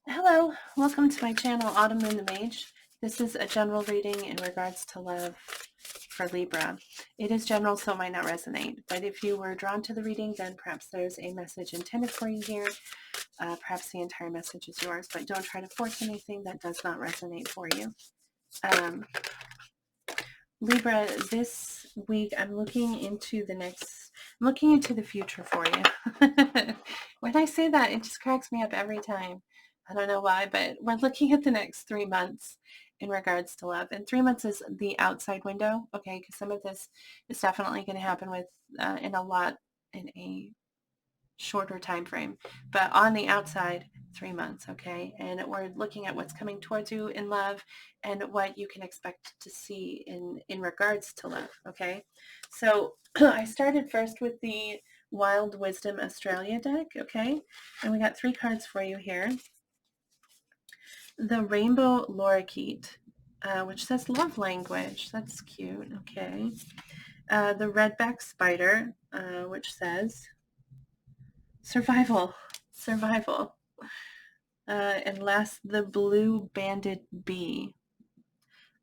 Hello, welcome to my channel, Autumn Moon the Mage. This is a general reading in regards to love for Libra. It is general, so it might not resonate, but if you were drawn to the reading, then perhaps there's a message intended for you here. Perhaps the entire message is yours, but don't try to force anything that does not resonate for you. Libra, this week I'm looking into the future for you. When I say that, it just cracks me up every time. I don't know why, but we're looking at the next 3 months in regards to love. And 3 months is the outside window, okay? Because some of this is definitely going to happen in a shorter time frame, but on the outside, 3 months, okay? And we're looking at what's coming towards you in love and what you can expect to see in regards to love, okay? So I started first with the Wild Wisdom Australia deck, okay? And we got 3 cards for you here. The Rainbow Lorikeet, which says love language. That's cute, okay? The Redback Spider, which says survival. And last, the Blue Banded Bee,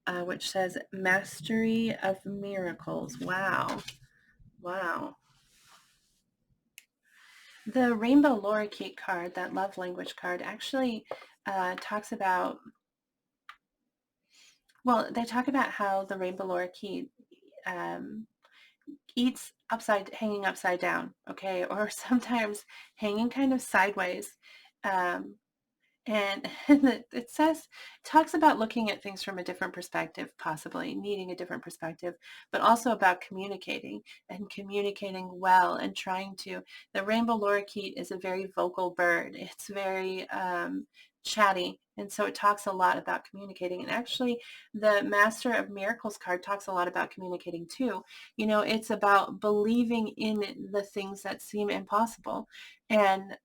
which says mastery of miracles. Wow. The Rainbow Lorikeet card, that love language card, actually talks about, they talk about how the Rainbow Lorikeet eats hanging upside down, okay, or sometimes hanging kind of sideways. And it talks about looking at things from a different perspective, possibly needing a different perspective, but also about communicating and communicating well and the rainbow lorikeet is a very vocal bird. It's very chatty. And so it talks a lot about communicating. And actually, the Master of Miracles card talks a lot about communicating too. You know, it's about believing in the things that seem impossible and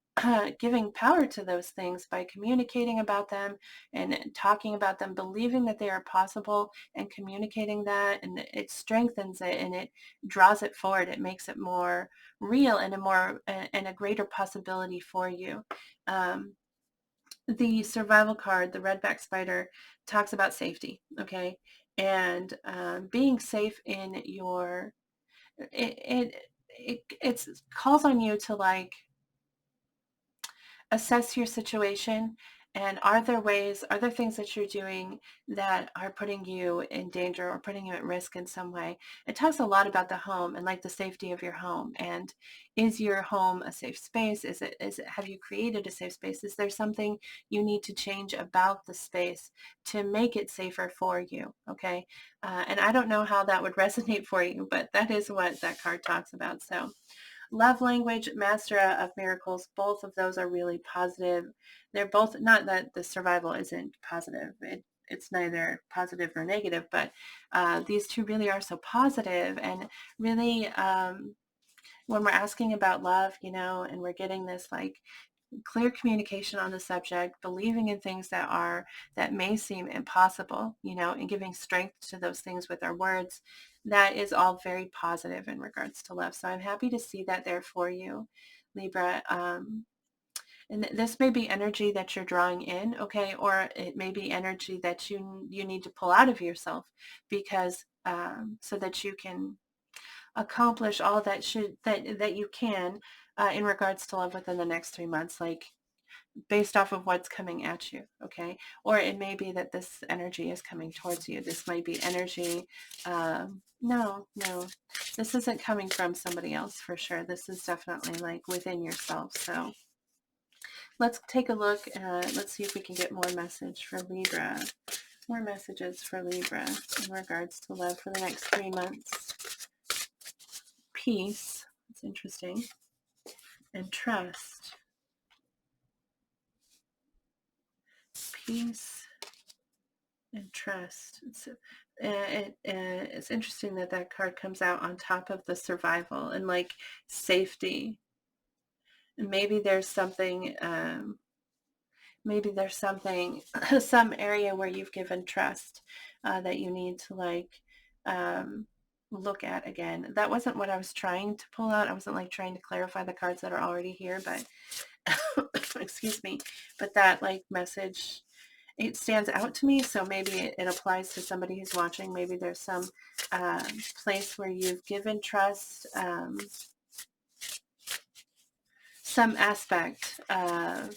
giving power to those things by communicating about them and talking about them, believing that they are possible and communicating that, and it strengthens it and it draws it forward. It makes it more real and a greater possibility for you. The survival card, the redback spider, talks about safety, okay, and being safe in your it calls on you to like assess your situation, and are there things that you're doing that are putting you in danger or putting you at risk in some way. It talks a lot about the home and like the safety of your home, and is your home a safe space? Have you created a safe space? Is there something you need to change about the space to make it safer for you? Okay. And I don't know how that would resonate for you, but that is what that card talks about. So love language, master of miracles, both of those are really positive. They're both, not that the survival isn't positive. It's neither positive nor negative, but these two really are so positive and really when we're asking about love, you know, and we're getting this like clear communication on the subject, believing in things that may seem impossible, you know, and giving strength to those things with our words. That is all very positive in regards to love. So I'm happy to see that there for you, Libra. And this may be energy that you're drawing in, okay, or it may be energy that you need to pull out of yourself because so that you can accomplish all that you can in regards to love within the next 3 months, like based off of what's coming at you, okay? Or it may be that this energy is coming towards you. This might be energy. No, this isn't coming from somebody else for sure. This is definitely like within yourself. So let's take a look. Let's see if we can get more message for Libra. More messages for Libra in regards to love for the next 3 months. Peace. That's interesting. And trust. Peace and trust. It's interesting that that card comes out on top of the survival and like safety. And maybe there's something, some area where you've given trust that you need to like look at again. That wasn't what I was trying to pull out. I wasn't like trying to clarify the cards that are already here, but excuse me, but that like message, it stands out to me. So maybe it applies to somebody who's watching. Maybe there's some place where you've given trust, some aspect of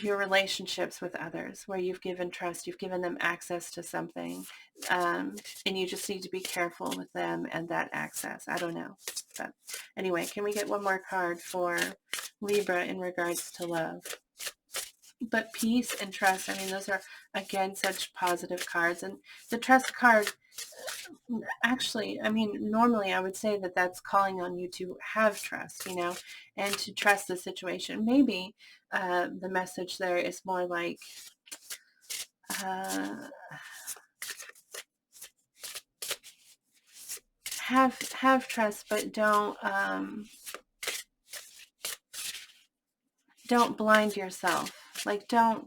your relationships with others where you've given trust, you've given them access to something, and you just need to be careful with them and that access. I don't know. But anyway, can we get one more card for Libra in regards to love? But peace and trust, I mean, those are, again, such positive cards. And the trust card, actually, I mean, normally I would say that that's calling on you to have trust, and to trust the situation. Maybe the message there is more like, uh, have trust, but don't blind yourself. Like, don't,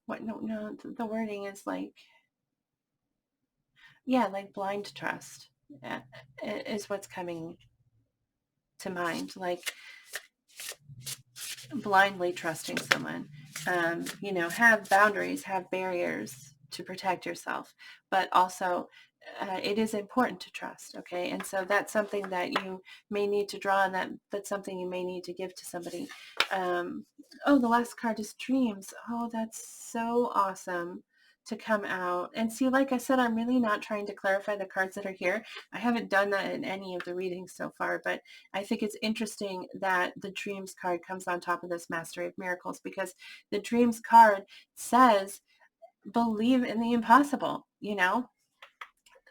what, no, the wording is like, yeah, like blind trust is what's coming to mind. Like blindly trusting someone. Have boundaries, have barriers to protect yourself, but also it is important to trust. Okay. And so that's something that you may need to draw on, that's something you may need to give to somebody. Oh, the last card is dreams. Oh, that's so awesome to come out. And see, like I said, I'm really not trying to clarify the cards that are here. I haven't done that in any of the readings so far, but I think it's interesting that the dreams card comes on top of this Mastery of Miracles, because the dreams card says, believe in the impossible,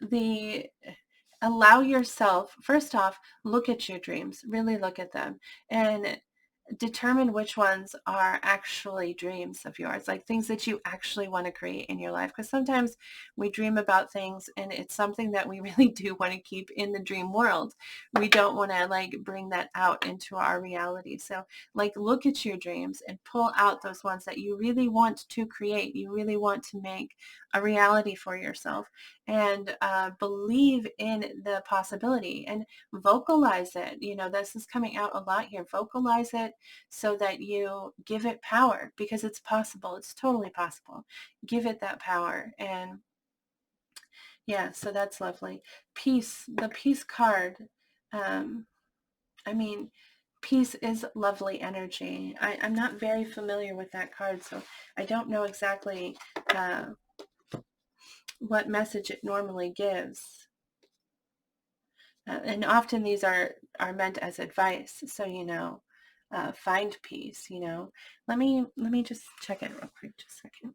the allow yourself, first off, look at your dreams, really look at them, and determine which ones are actually dreams of yours, like things that you actually want to create in your life. Because sometimes we dream about things and it's something that we really do want to keep in the dream world. We don't want to like bring that out into our reality. So like look at your dreams and pull out those ones that you really want to create, you really want to make a reality for yourself, and believe in the possibility and vocalize it. This is coming out a lot here. Vocalize it so that you give it power, because it's possible. It's totally possible. Give it that power. And yeah, so that's lovely. Peace, the peace card. I mean, peace is lovely energy. I'm not very familiar with that card, so I don't know exactly what message it normally gives. And often these are meant as advice. So, find peace, Let me just check it real quick, just a second.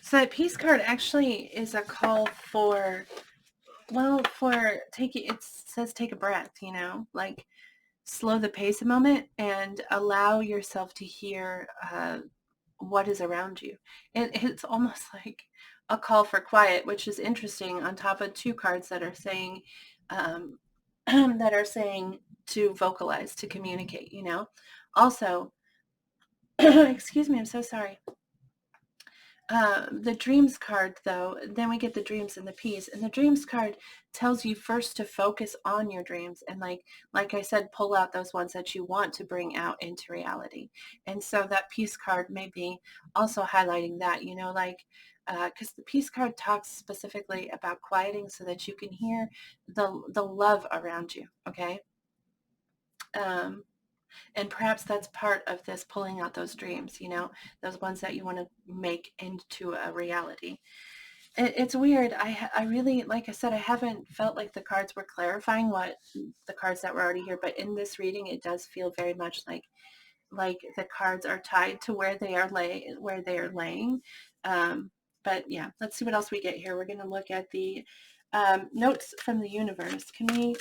So that peace card actually is a call for, it says take a breath, like slow the pace a moment and allow yourself to hear what is around you. And it's almost like a call for quiet, which is interesting, on top of two cards that are saying, that are saying to vocalize, to communicate, Also, excuse me, I'm so sorry. The dreams card, though, then we get the dreams and the peace. And the dreams card tells you first to focus on your dreams and like I said, pull out those ones that you want to bring out into reality. And so that peace card may be also highlighting that, because the peace card talks specifically about quieting so that you can hear the love around you. Okay. And perhaps that's part of this, pulling out those dreams, those ones that you want to make into a reality. It's weird. I really, like I said, I haven't felt like the cards were clarifying what the cards that were already here, but in this reading, it does feel very much like the cards are tied to where they are laying. But yeah, let's see what else we get here. We're going to look at the notes from the universe. Can we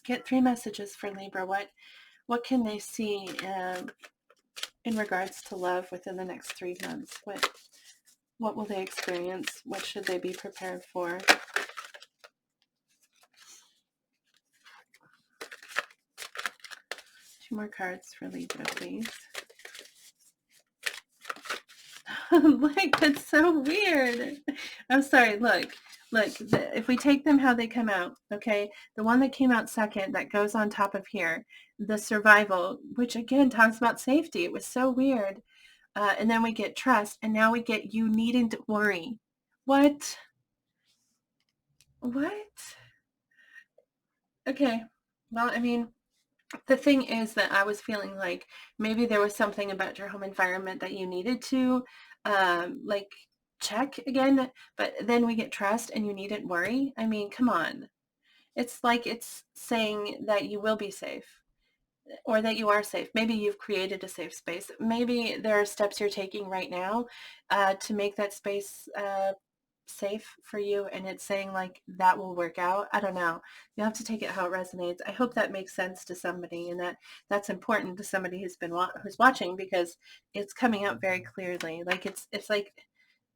get 3 messages for Libra? What can they see in regards to love within the next 3 months? What will they experience? What should they be prepared for? 2 more cards for Libra, please. Like, that's so weird. I'm sorry. Look, if we take them how they come out, okay, the one that came out second that goes on top of here, the survival, which again talks about safety. It was so weird. And then we get trust, and now we get you needn't worry. What? What? Okay. Well, I mean, the thing is that I was feeling like maybe there was something about your home environment that you needed to like check again, but then we get trust and you needn't worry. I mean, come on. It's like it's saying that you will be safe or that you are safe. Maybe you've created a safe space. Maybe there are steps you're taking right now to make that space safe for you, and it's saying like that will work out. I don't know. You have to take it how it resonates. I hope that makes sense to somebody, and that that's important to somebody who's been who's watching, because it's coming out very clearly. Like it's like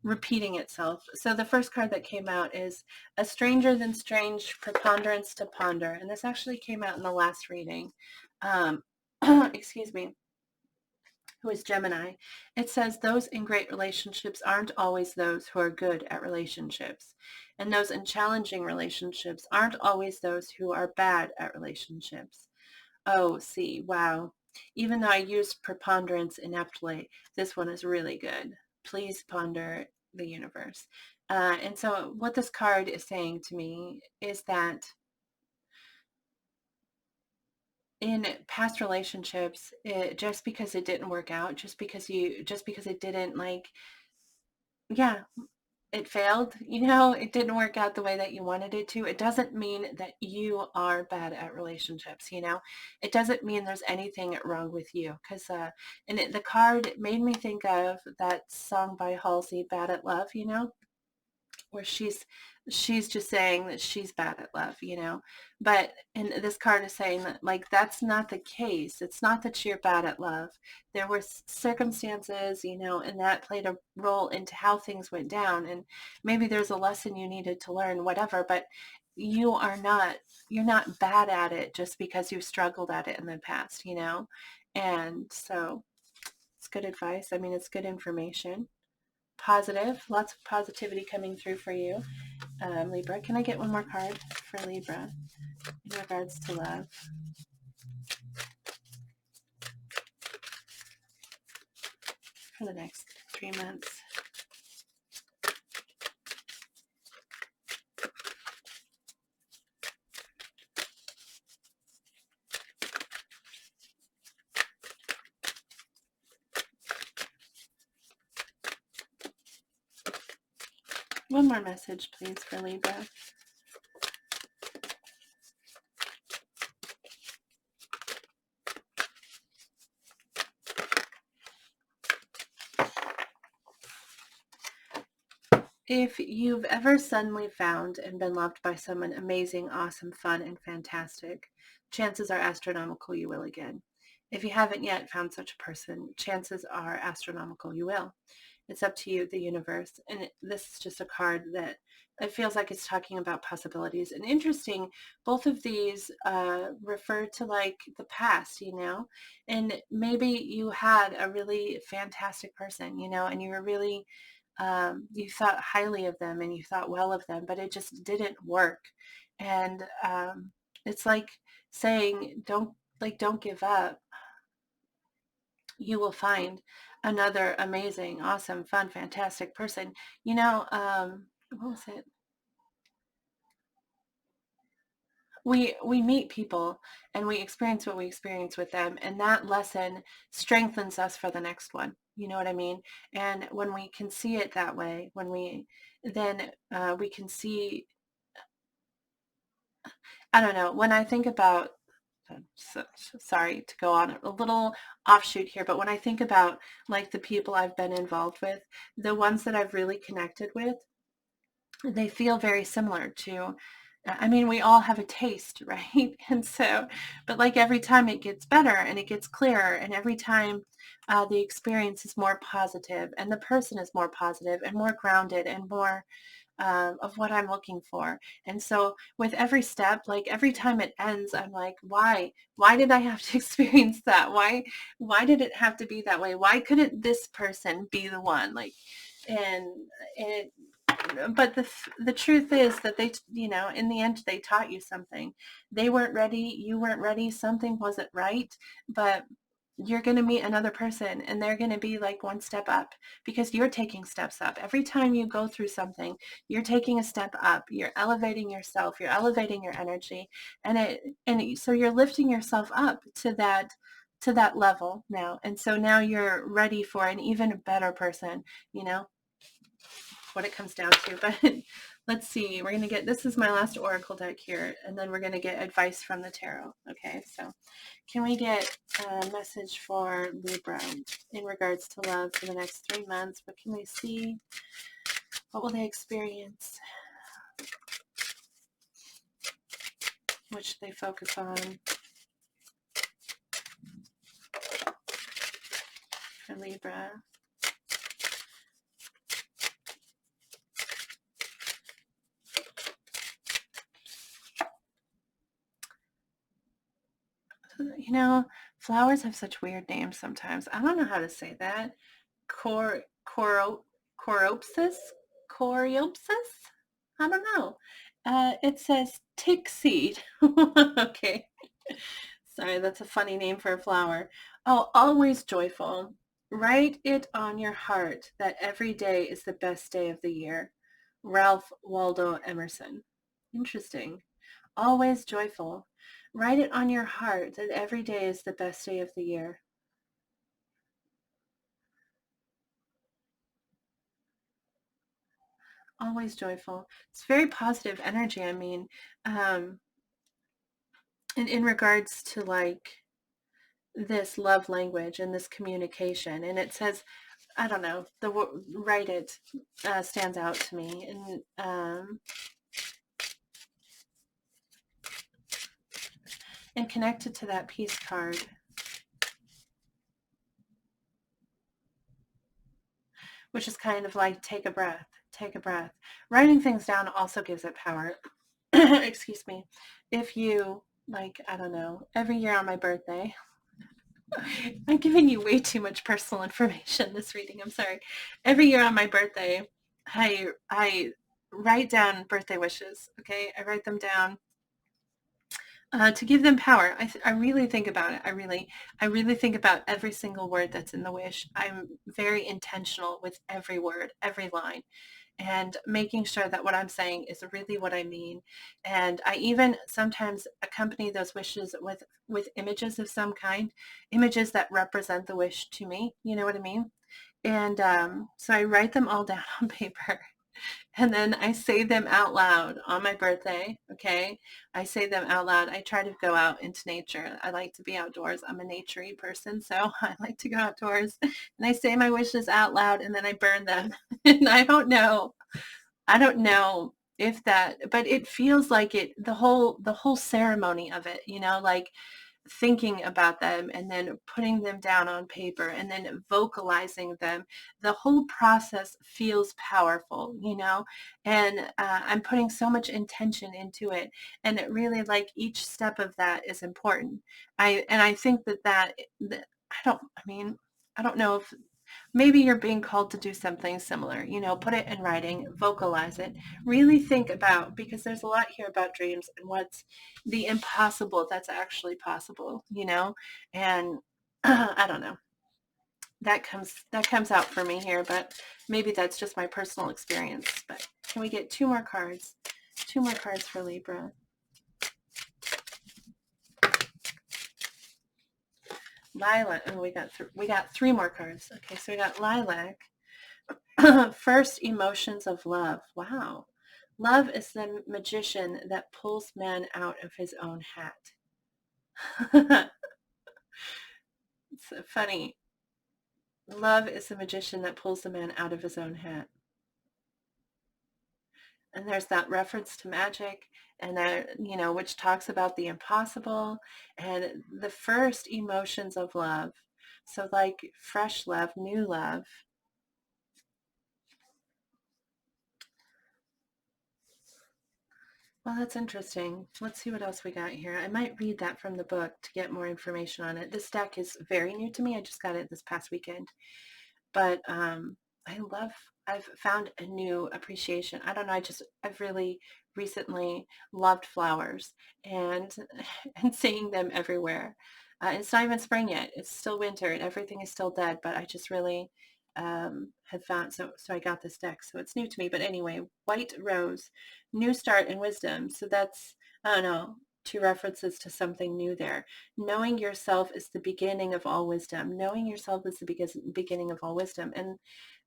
repeating itself. So the first card that came out is A Stranger Than Strange, Preponderance to Ponder. And this actually came out in the last reading. Excuse me, who is Gemini. It says those in great relationships aren't always those who are good at relationships. And those in challenging relationships aren't always those who are bad at relationships. Oh, see, wow. Even though I used preponderance ineptly, this one is really good. Please ponder the universe. And so what this card is saying to me is that in past relationships, just because it didn't work out, just because it didn't like, yeah, it failed, it didn't work out the way that you wanted it to. It doesn't mean that you are bad at relationships. It doesn't mean there's anything wrong with you. Because, the card made me think of that song by Halsey, Bad at Love, where she's just saying that she's bad at love. But and this card is saying that like that's not the case. It's not that you're bad at love. There were circumstances, and that played a role into how things went down, and maybe there's a lesson you needed to learn, whatever. But you're not bad at it just because you've struggled at it in the past. And so it's good advice. I mean, it's good information. Positive, lots of positivity coming through for you, Libra. Can I get one more card for Libra in regards to love? For the next 3 months. One more message, please, for Libra. If you've ever suddenly found and been loved by someone amazing, awesome, fun, and fantastic, chances are astronomical you will again. If you haven't yet found such a person, chances are astronomical you will. It's up to you, the universe. And this is just a card that it feels like it's talking about possibilities. And interesting, both of these refer to like the past. And maybe you had a really fantastic person, and you were really, you thought highly of them and you thought well of them, but it just didn't work. And it's like saying, don't give up. You will find another amazing, awesome, fun, fantastic person. What was it? We meet people and we experience what we experience with them, and that lesson strengthens us for the next one. You know what I mean? And when we can see it that way, when we then we can see, I don't know, when I think about, sorry to go on a little offshoot here, but when I think about like the people I've been involved with, the ones that I've really connected with, they feel very similar to, I mean, we all have a taste, right? And so, but like every time it gets better and it gets clearer, and every time the experience is more positive and the person is more positive and more grounded and more of what I'm looking for. And so with every step, like every time it ends, I'm like, why? Why did I have to experience that? Why did it have to be that way? Why couldn't this person be the one? Like, and it, but the truth is that they, in the end, they taught you something. They weren't ready. You weren't ready. Something wasn't right, but you're going to meet another person and they're going to be like one step up because you're taking steps up. Every time you go through something, you're taking a step up. You're elevating yourself. You're elevating your energy. So you're lifting yourself up to that level now. And so now you're ready for an even better person, you know, what it comes down to. But let's see, we're going to get, this is my last oracle deck here, and then we're going to get advice from the tarot. Okay, so can we get a message for Libra in regards to love for the next 3 months? What can they see? What will they experience? What should they focus on for Libra? You know, flowers have such weird names sometimes. I don't know how to say that. Cor, coro, coropsis? Coreopsis? I don't know. It says tick seed. Okay. Sorry, that's a funny name for a flower. Oh, always joyful. Write it on your heart that every day is the best day of the year. Ralph Waldo Emerson. Interesting. Always joyful. Write it on your heart that every day is the best day of the year. Always joyful. It's very positive energy. I mean, um, in regards to like this love language and this communication, and it says, I don't know, the write it stands out to me, and connected to that peace card, which is kind of like take a breath, take a breath. Writing things down also gives it power. Excuse me. If you, like, I don't know, every year on my birthday, I'm giving you way too much personal information this reading. I'm sorry. Every year on my birthday, I write down birthday wishes. Okay, I write them down to give them power. I really think about it. I really think about every single word that's in the wish. I'm very intentional with every word, every line, and making sure that what I'm saying is really what I mean. And I even sometimes accompany those wishes with images of some kind, images that represent the wish to me. You know what I mean? And so I write them all down on paper. And then I say them out loud on my birthday. Okay. I say them out loud. I try to go out into nature. I like to be outdoors. I'm a naturey person. So I like to go outdoors and I say my wishes out loud and then I burn them. And I don't know if that, but it feels like it, the whole ceremony of it, you know, like thinking about them and then putting them down on paper and then vocalizing them, the whole process feels powerful, you know, and I'm putting so much intention into it, and it really, like, each step of that is important. I think that I mean, I don't know if maybe you're being called to do something similar, you know, put it in writing, vocalize it, really think about, because there's a lot here about dreams and what's the impossible that's actually possible, you know, and I don't know, that comes out for me here, but maybe that's just my personal experience. But can we get two more cards for Libra? Lilac. Oh, we got three more cards. Okay, so we got lilac. First, emotions of love. Wow. Love is the magician that pulls man out of his own hat. It's funny. Love is the magician that pulls the man out of his own hat. And there's that reference to magic, and that, you know, which talks about the impossible and the first emotions of love. So like fresh love, new love. Well, that's interesting. Let's see what else we got here. I might read that from the book to get more information on it. This deck is very new to me. I just got it this past weekend. But I've found a new appreciation. I don't know. I've really recently loved flowers and, and seeing them everywhere. It's not even spring yet. It's still winter and everything is still dead, but I just really, had found, so I got this deck. So it's new to me. But anyway, white rose, new start and wisdom. So that's, I don't know, two references to something new there. Knowing yourself is the beginning of all wisdom. Knowing yourself is the beginning of all wisdom. And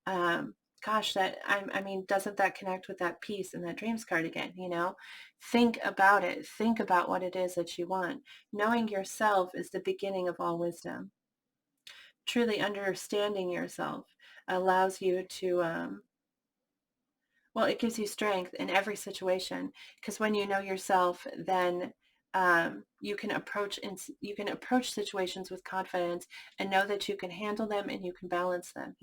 um, gosh, I mean, doesn't that connect with that peace and that dreams card again? Think about it. Think about what it is that you want. Knowing yourself is the beginning of all wisdom. Truly understanding yourself allows you to, well, it gives you strength in every situation, because when you know yourself, then you can approach situations with confidence and know that you can handle them and you can balance them.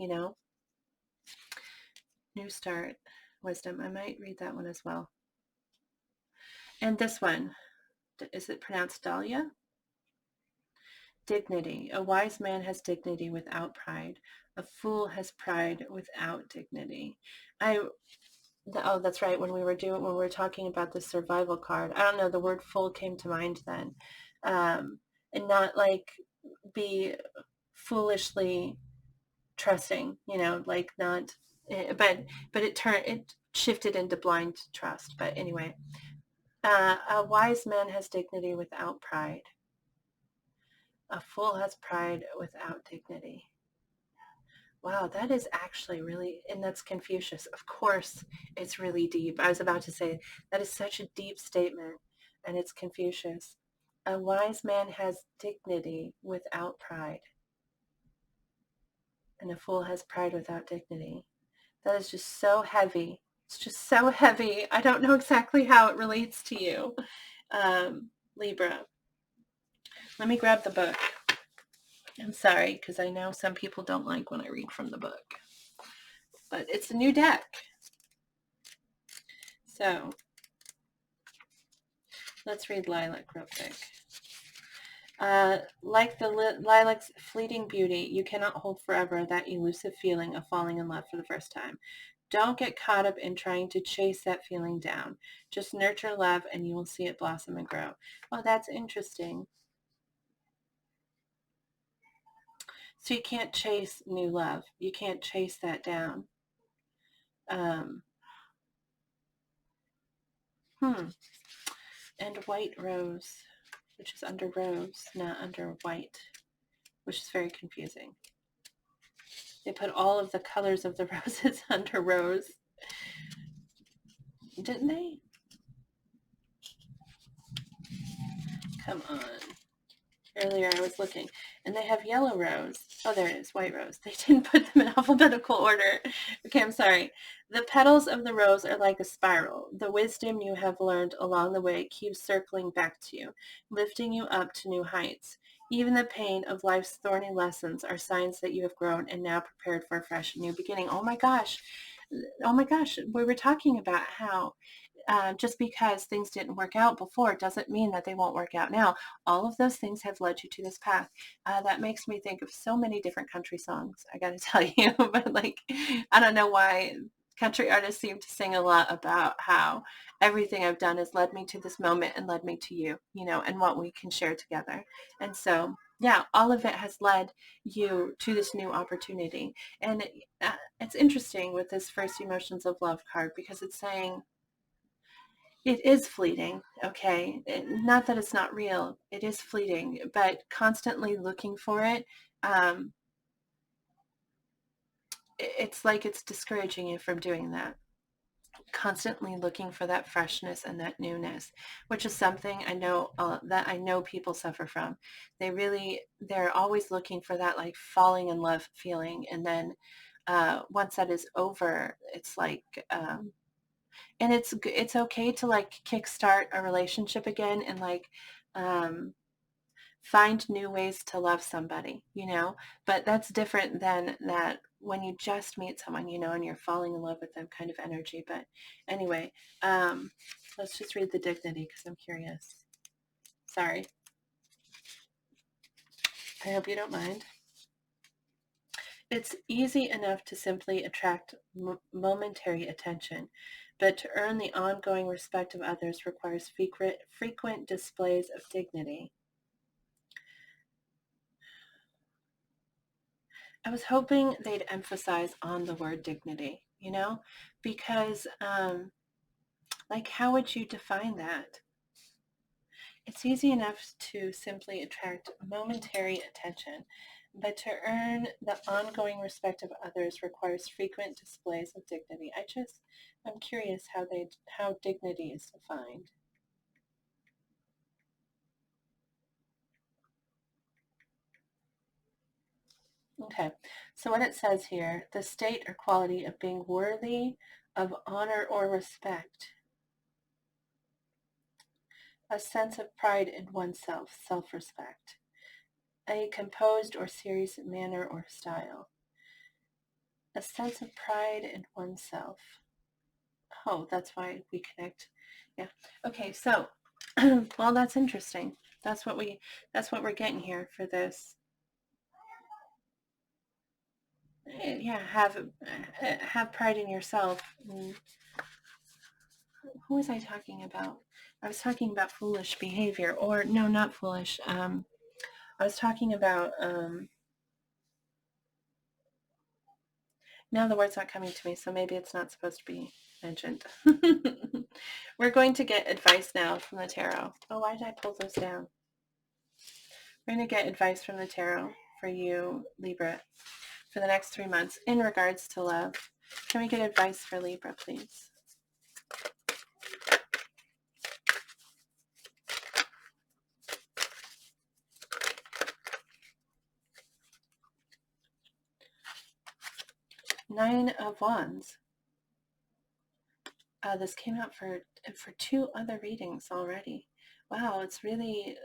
New start, wisdom. I might read that one as well. And this one, is it pronounced Dahlia? Dignity. A wise man has dignity without pride. A fool has pride without dignity. Oh, that's right. When we were talking about the survival card, I don't know, the word fool came to mind then. And not like be foolishly trusting, like not, but it shifted into blind trust. But anyway, a wise man has dignity without pride. A fool has pride without dignity. Wow, that is actually really, and that's Confucius. Of course, it's really deep. I was about to say that is such a deep statement, and it's Confucius. A wise man has dignity without pride, and a fool has pride without dignity. That is just so heavy. It's just so heavy. I don't know exactly how it relates to you, Libra. Let me grab the book. I'm sorry, because I know some people don't like when I read from the book. But it's a new deck. So let's read Lilac real quick. Like the lilac's fleeting beauty, you cannot hold forever that elusive feeling of falling in love for the first time. Don't get caught up in trying to chase that feeling down. Just nurture love and you will see it blossom and grow. Oh, that's interesting. So you can't chase new love. You can't chase that down. Um, hmm. And white rose, which is under rose, not under white, which is very confusing. They put all of the colors of the roses under rose. Didn't they? Come on. Earlier I was looking, and they have yellow rose. Oh, there it is, white rose. They didn't put them in alphabetical order. Okay, I'm sorry. The petals of the rose are like a spiral. The wisdom you have learned along the way keeps circling back to you, lifting you up to new heights. Even the pain of life's thorny lessons are signs that you have grown and now prepared for a fresh new beginning. Oh my gosh. Oh my gosh. We were talking about how just because things didn't work out before doesn't mean that they won't work out now. All of those things have led you to this path. That makes me think of so many different country songs, I got to tell you. But like, I don't know why country artists seem to sing a lot about how everything I've done has led me to this moment and led me to you, and what we can share together. And so, yeah, all of it has led you to this new opportunity. And it's interesting with this first Emotions of Love card because it's saying, it is fleeting, okay? Not that it's not real. It is fleeting, but constantly looking for it, um, it's like it's discouraging you from doing that. Constantly looking for that freshness and that newness, which is something that I know people suffer from. They're always looking for that like falling in love feeling, and then once that is over, it's like and it's okay to like kickstart a relationship again and like um, find new ways to love somebody. But that's different than that when you just meet someone, and you're falling in love with them kind of energy. But anyway, let's just read the dignity because I'm curious. Sorry. I hope you don't mind. It's easy enough to simply attract momentary attention, but to earn the ongoing respect of others requires frequent displays of dignity. I was hoping they'd emphasize on the word dignity, because like, how would you define that? It's easy enough to simply attract momentary attention, but to earn the ongoing respect of others requires frequent displays of dignity. I'm curious how dignity is defined. Okay, so what it says here, the state or quality of being worthy of honor or respect, a sense of pride in oneself, self-respect, a composed or serious manner or style, a sense of pride in oneself. Oh, that's why we connect. Yeah. Okay, so well, that's interesting. That's what we're getting here for this. Yeah, have pride in yourself. Who was I talking about? I was talking about foolish behavior, or no, not foolish. I was talking about now the word's not coming to me, so maybe it's not supposed to be mentioned. We're going to get advice now from the tarot. Oh, why did I pull those down? We're going to get advice from the tarot for you, Libra, for the next 3 months in regards to love. Can we get advice for Libra, please? Nine of Wands. This came out for 2 other readings already. Wow, it's really,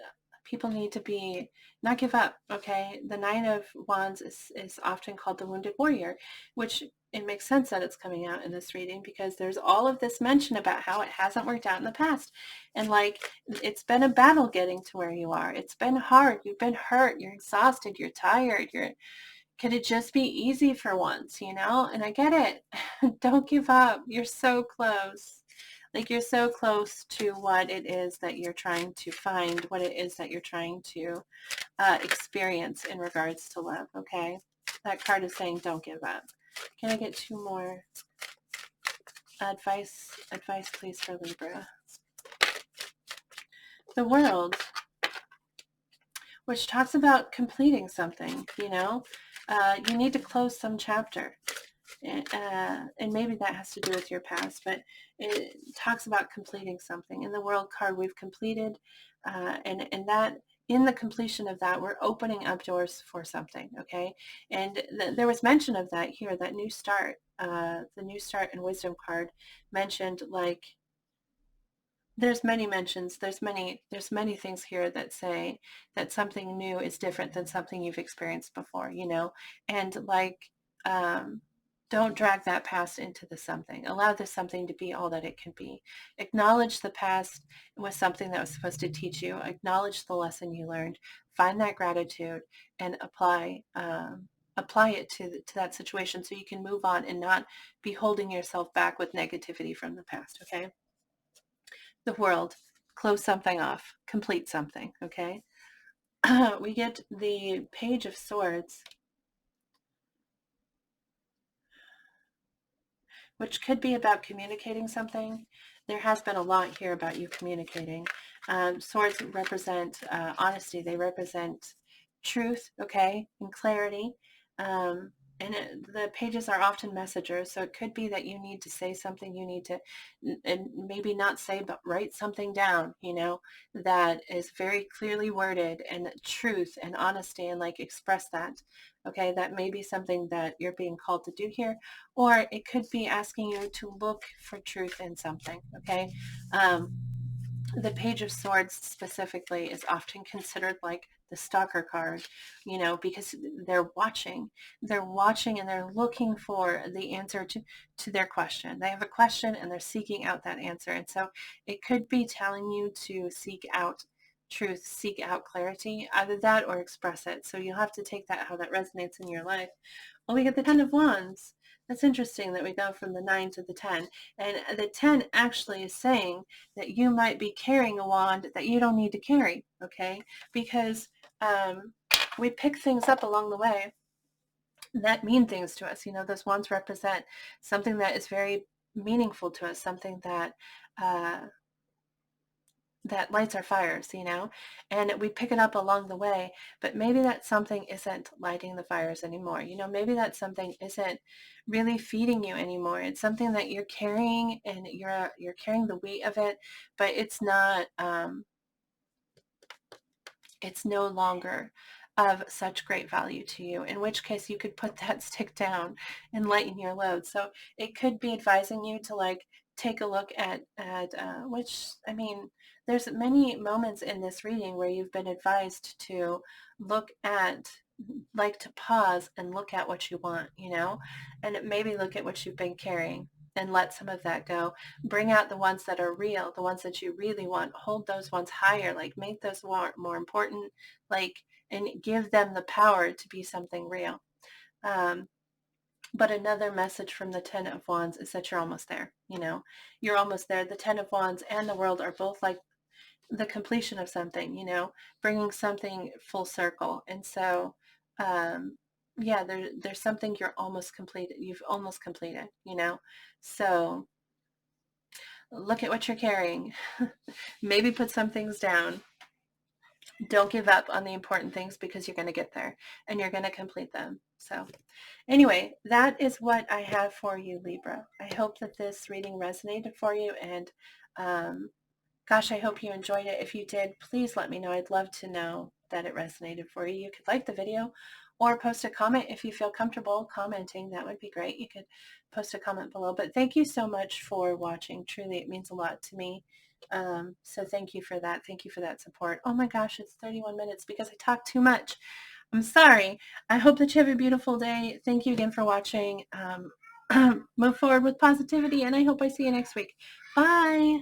people need to not give up, okay? The Nine of Wands is often called the Wounded Warrior, which it makes sense that it's coming out in this reading because there's all of this mention about how it hasn't worked out in the past. And like, it's been a battle getting to where you are. It's been hard. You've been hurt. You're exhausted. You're tired. Could it just be easy for once, And I get it. Don't give up. You're so close. Like, you're so close to what it is that you're trying to find, what it is that you're trying to experience in regards to love, okay? That card is saying don't give up. Can I get 2 more advice, please, for Libra? The World, which talks about completing something, you need to close some chapter. And maybe that has to do with your past, but it talks about completing something. In the World card, we've completed, and that in the completion of that, we're opening up doors for something, okay? And there was mention of that here, that new start, the new start and wisdom card mentioned, like, there's many mentions, there's many things here that say that something new is different than something you've experienced before, and like, um don't drag that past into the something. Allow this something to be all that it can be. Acknowledge the past was something that was supposed to teach you. Acknowledge the lesson you learned. Find that gratitude and apply it to that situation so you can move on and not be holding yourself back with negativity from the past, okay? The World, close something off, complete something, okay? We get the Page of Swords, which could be about communicating something. There has been a lot here about you communicating. Swords represent honesty. They represent truth, okay, and clarity. Um, the pages are often messengers, so it could be that you need to say something. You need to, and maybe not say, but write something down, that is very clearly worded and truth and honesty, and like express that. Okay, that may be something that you're being called to do here, or it could be asking you to look for truth in something, okay? The Page of Swords specifically is often considered like the stalker card, because they're watching and they're looking for the answer to their question. They have a question and they're seeking out that answer. And so it could be telling you to seek out truth, seek out clarity, either that or express it. So you'll have to take that how that resonates in your life. Oh, we get the 10 of Wands. That's interesting that we go from the 9 to the 10. And the 10 actually is saying that you might be carrying a wand that you don't need to carry, okay? Because we pick things up along the way that mean things to us. You know, those wands represent something that is very meaningful to us, something that uh, that lights our fires, you know, and we pick it up along the way, but maybe that something isn't lighting the fires anymore. You know, maybe that something isn't really feeding you anymore. It's something that you're carrying and you're carrying the weight of it, but it's not, it's no longer of such great value to you, in which case you could put that stick down and lighten your load. So it could be advising you to like take a look at which, I mean, there's many moments in this reading where you've been advised to look at, like to pause and look at what you want, you know, and maybe look at what you've been carrying and let some of that go. Bring out the ones that are real, the ones that you really want. Hold those ones higher, like make those more important, like, and give them the power to be something real. Um, but another message from the 10 of Wands is that you're almost there. You know, you're almost there. The 10 of Wands and the World are both like the completion of something, you know, bringing something full circle. And so, yeah, there's something you're almost completed. You've almost completed, you know, so look at what you're carrying. Maybe put some things down. Don't give up on the important things because you're going to get there and you're going to complete them. So anyway, that is what I have for you, Libra. I hope that this reading resonated for you, and gosh, I hope you enjoyed it. If you did, please let me know. I'd love to know that it resonated for you. You could like the video or post a comment if you feel comfortable commenting. That would be great. You could post a comment below. But thank you so much for watching. Truly, it means a lot to me. So thank you for that. Thank you for that support. Oh my gosh, it's 31 minutes because I talk too much. I'm sorry. I hope that you have a beautiful day. Thank you again for watching. Move forward with positivity, and I hope I see you next week. Bye.